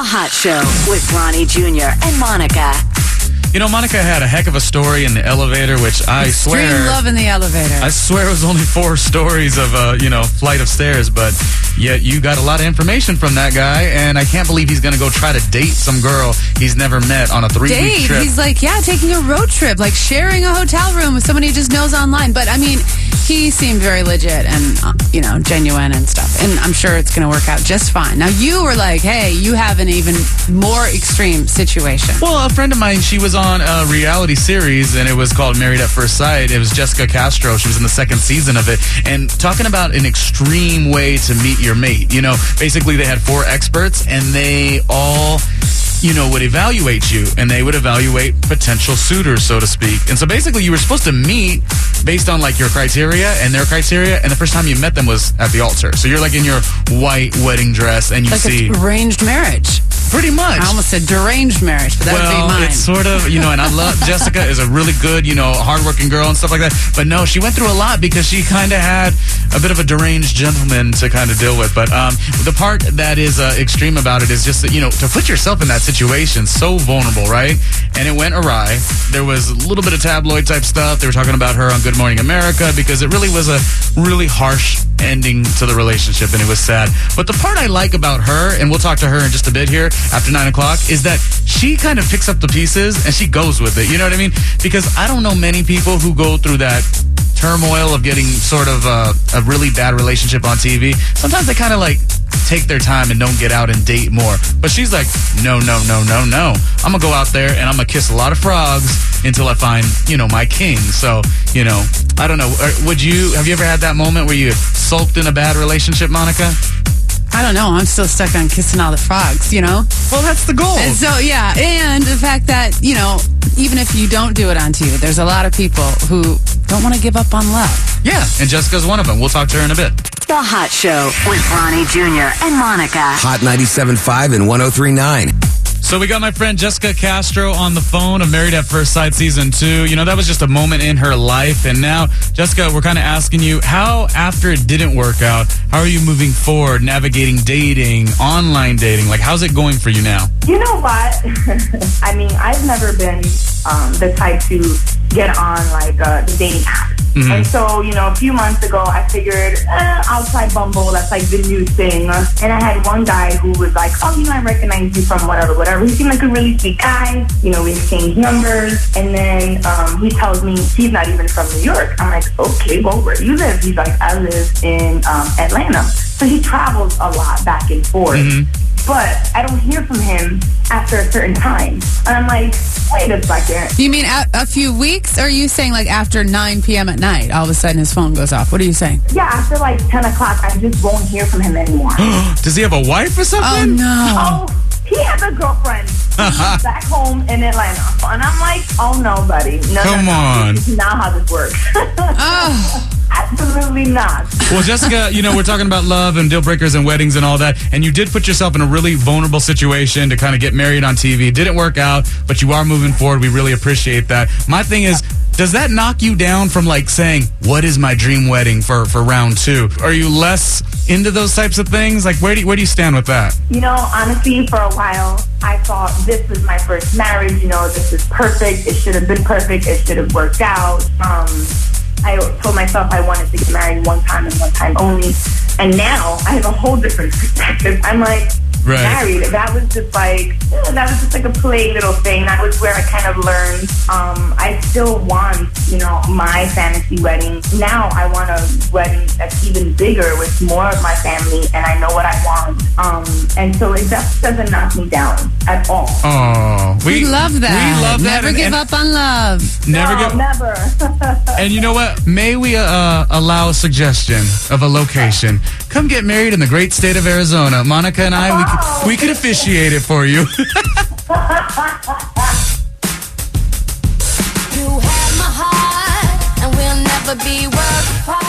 Hot Show with Ronnie Jr and Monica. You know, Monica had a heck of a story in the elevator, which I swear... Extreme love in the elevator. I swear it was only 4 stories of flight of stairs, but yet you got a lot of information from that guy, and I can't believe he's going to go try to date some girl he's never met on a 3-week trip. He's like, taking a road trip, like sharing a hotel room with somebody he just knows online. But, I mean, he seemed very legit and, genuine and stuff. And I'm sure it's going to work out just fine. Now, you were like, hey, you have an even more extreme situation. Well, a friend of mine, she was on a reality series, and it was called Married at First Sight. It was Jessica Castro. She was in the 2nd season of it. And talking about an extreme way to meet your mate. Basically they had 4 experts, and they all... would evaluate you, and they would evaluate potential suitors, so to speak. And so basically you were supposed to meet based on like your criteria and their criteria, and the first time you met them was at the altar. So you're like in your white wedding dress, and you like see... Like arranged marriage. Pretty much. I almost said deranged marriage, but that would be mine. It's sort of, and I love Jessica is a really good, hardworking girl and stuff like that. But no, she went through a lot because she kind of had a bit of a deranged gentleman to kind of deal with. But the part that is extreme about it is just that, to put yourself in that situation, so vulnerable, right? And it went awry. There was a little bit of tabloid type stuff. They were talking about her on Good Morning America because it really was a really harsh ending to the relationship, and it was sad. But the part I like about her, and we'll talk to her in just a bit here after 9 o'clock, is that she kind of picks up the pieces and she goes with it. You know what I mean? Because I don't know many people who go through that turmoil of getting sort of a really bad relationship on TV. Sometimes they kind of like take their time and don't get out and date more. But she's like, no. I'm going to go out there and I'm going to kiss a lot of frogs until I find, my king. So, I don't know. Have you ever had that moment where you sulked in a bad relationship, Monica? I don't know. I'm still stuck on kissing all the frogs, Well, that's the goal. And so, and the fact that, even if you don't do it on TV, there's a lot of people who don't want to give up on love. Yeah, and Jessica's one of them. We'll talk to her in a bit. The Hot Show with Ronnie Jr and Monica. Hot 97.5 and 103.9. So we got my friend Jessica Castro on the phone of Married at First Sight Season 2. That was just a moment in her life. And now, Jessica, we're kind of asking you, how, after it didn't work out, how are you moving forward, navigating dating, online dating? Like, how's it going for you now? You know what? I mean, I've never been the type to get on, the dating app. Mm-hmm. And so, a few months ago, I figured, I'll try Bumble. That's like the new thing. And I had one guy who was like, I recognize you from whatever. He seemed like a really sweet guy. We exchanged numbers. And then he tells me he's not even from New York. I'm like, okay, well, where do you live? He's like, I live in Atlanta. So he travels a lot back and forth. Mm-hmm. But I don't hear from him after a certain time. And I'm like, wait a second. You mean a few weeks? Or are you saying after 9 p.m. at night, all of a sudden his phone goes off? What are you saying? Yeah, after 10 o'clock, I just won't hear from him anymore. Does he have a wife or something? Oh, no. Oh, he has a girlfriend back home in Atlanta. And I'm like, oh, no, buddy. No, Come on. This is not how this works. Absolutely not. Well, Jessica, we're talking about love and deal breakers and weddings and all that. And you did put yourself in a really vulnerable situation to kind of get married on TV. Didn't work out, but you are moving forward. We really appreciate that. My thing is, does that knock you down from saying, what is my dream wedding for round 2? Are you less into those types of things? Where do you stand with that? Honestly, for a while, I thought this was my first marriage. This is perfect. It should have been perfect. It should have worked out. I told myself I wanted to get married one time and one time only. And now I have a whole different perspective. I'm like, married. That was just like a play little thing. That was where I kind of learned. I still want, my fantasy wedding. Now I want a wedding that's even bigger with more of my family, and I know what I want. And so it just doesn't knock me down at all. Oh, we love that. We love that. Never give up on love. Never. And you know what? May we allow a suggestion of a location? Come get married in the great state of Arizona. Monica and I, we could officiate it for you. You have my heart, and we'll never be worlds apart.